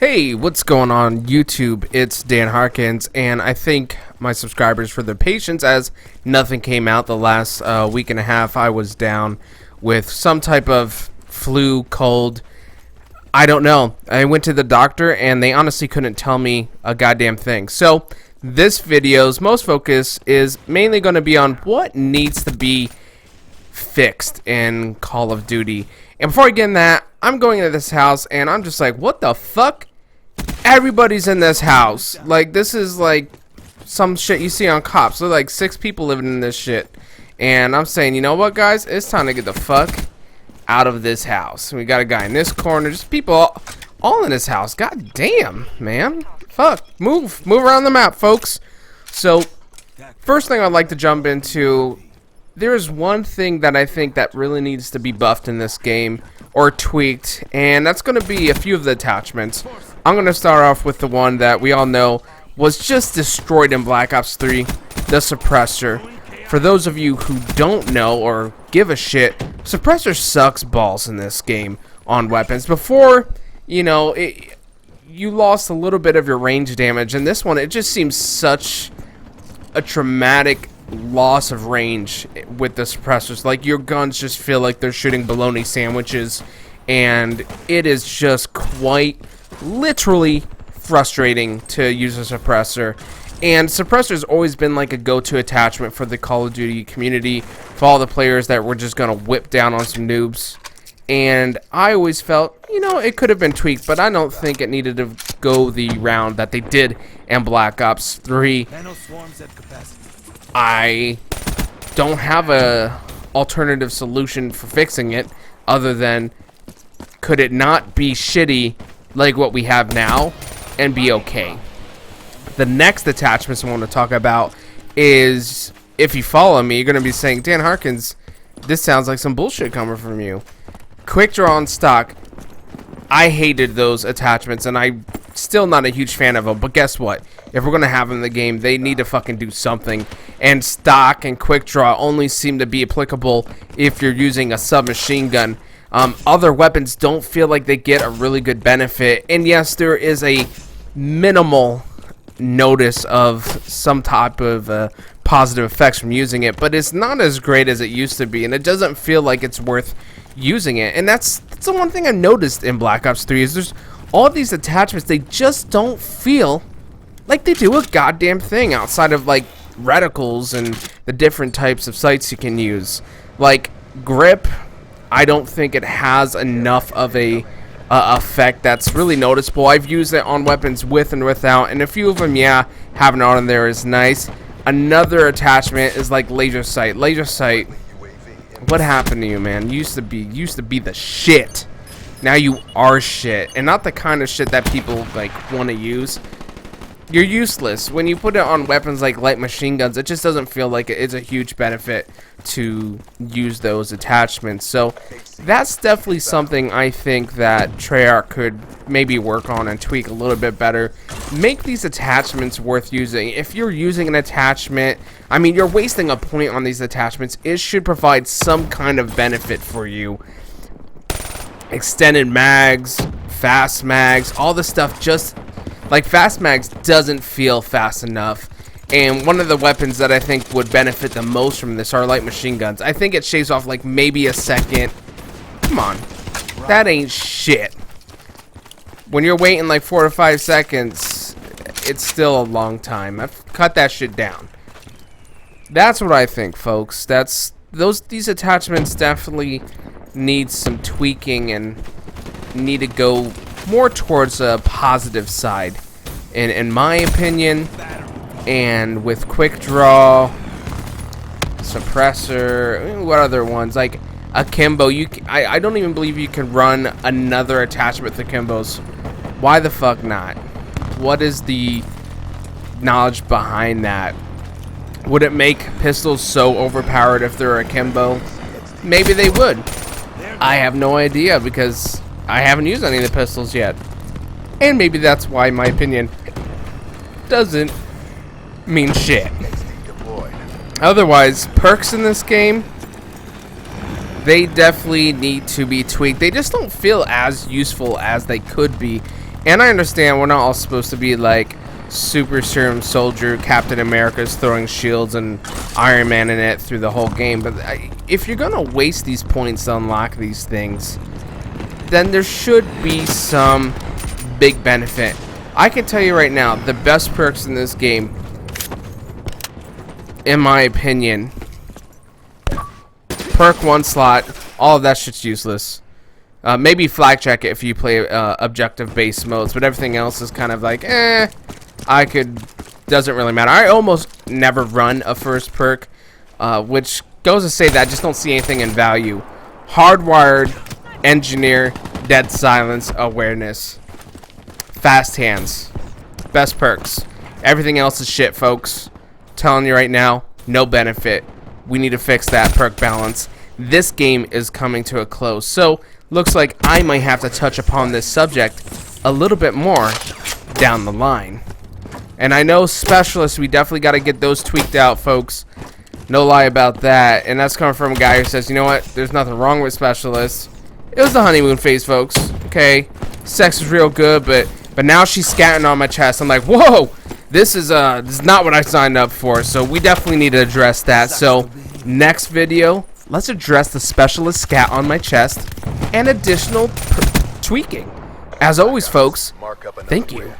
Hey, what's going on YouTube? It's Dan Harkins, and I thank my subscribers for their patience as nothing came out the last week and a half. I was down with some type of flu, cold. I don't know. I went to the doctor, and they honestly couldn't tell me a goddamn thing. So this video's most focus is mainly going to be on what needs to be fixed in Call of Duty. And before I get in that, I'm going into this house, and I'm just like, what the fuck? Everybody's in this house. Like, this is like some shit you see on Cops. There's like 6 people living in this shit. And I'm saying, you know what, guys? It's time to get the fuck out of this house. We got a guy in this corner. Just people all in this house. God damn, man. Fuck. Move around the map, folks. So, first thing I'd like to jump into, there's one thing that I think that really needs to be buffed in this game or tweaked, and that's going to be a few of the attachments. I'm going to start off with the one that we all know was just destroyed in Black Ops 3, the Suppressor. For those of you who don't know or give a shit, Suppressor sucks balls in this game on weapons. Before, you know, you lost a little bit of your range damage, and this one, it just seems such a traumatic loss of range with the suppressors. Like, your guns just feel like they're shooting bologna sandwiches, and it is just quite literally frustrating to use a suppressor. And suppressor's always been like a go-to attachment for the Call of Duty community, for all the players that were just gonna whip down on some noobs. And I always felt, you know, it could have been tweaked, but I don't think it needed to go the round that they did in Black Ops 3. I don't have a alternative solution for fixing it other than, could it not be shitty like what we have now and be okay? The next attachments I want to talk about is, if you follow me, you're going to be saying, Dan Harkins, this sounds like some bullshit coming from you. Quickdraw on stock. I hated those attachments, and I'm still not a huge fan of them, but guess what? If we're going to have them in the game, they need to fucking do something. And stock and Quickdraw only seem to be applicable if you're using a submachine gun. Other weapons don't feel like they get a really good benefit. And yes, there is a minimal notice of some type of positive effects from using it, but it's not as great as it used to be, and it doesn't feel like it's worth using it. And that's the one thing I noticed in Black Ops 3 is there's all these attachments, they just don't feel like they do a goddamn thing outside of like reticles and the different types of sights you can use. Like grip, I don't think it has enough of a effect that's really noticeable. I've used it on weapons with and without, and a few of them, yeah, having it on there is nice. Another attachment is like laser sight. Laser sight, what happened to you, man? Used to be the shit. Now you are shit, and not the kind of shit that people like want to use. You're useless. When you put it on weapons like light machine guns, it just doesn't feel like it's a huge benefit to use those attachments. So that's definitely something I think that Treyarch could maybe work on and tweak a little bit better. Make these attachments worth using. If you're using an attachment, I mean, you're wasting a point on these attachments. It should provide some kind of benefit for you. Extended mags, fast mags, all this stuff, just like fast mags doesn't feel fast enough. And one of the weapons that I think would benefit the most from this are light machine guns. I think it shaves off like maybe a second. Come on, that ain't shit. When you're waiting like 4 to 5 seconds, it's still a long time. I've cut that shit down. That's what I think, folks. These attachments definitely need some tweaking and need to go more towards a positive side, in my opinion. And with Quickdraw, Suppressor, what other ones? Like Akimbo, I don't even believe you can run another attachment with Akimbos. Why the fuck not? What is the knowledge behind that? Would it make pistols so overpowered if they're Akimbo? Maybe they would. I have no idea because I haven't used any of the pistols yet. And maybe that's why my opinion doesn't mean shit. Otherwise, perks in this game, they definitely need to be tweaked. They just don't feel as useful as they could be And I understand we're not all supposed to be like Super Serum Soldier, Captain America's throwing shields and Iron Man in it through the whole game, but if you're gonna waste these points to unlock these things, then there should be some big benefit. I can tell you right now, the best perks in this game, in my opinion, perk 1 slot, all of that shit's useless. Maybe flag check it if you play objective based modes, but everything else is kind of like doesn't really matter. I almost never run a first perk, which goes to say that I just don't see anything in value. Hardwired, Engineer, Dead Silence, Awareness, Fast Hands, best perks. Everything else is shit, folks. I'm telling you right now, no benefit. We need to fix that perk balance. This game is coming to a close, so looks like I might have to touch upon this subject a little bit more down the line. And I know specialists, we definitely got to get those tweaked out, folks. No lie about that. And that's coming from a guy who says, you know what, there's nothing wrong with specialists. It was the honeymoon phase, folks. Okay, sex is real good, but now she's scatting on my chest. I'm like, whoa, this is not what I signed up for. So we definitely need to address that. So next video, let's address the specialist scat on my chest and additional tweaking. As always, folks, thank you.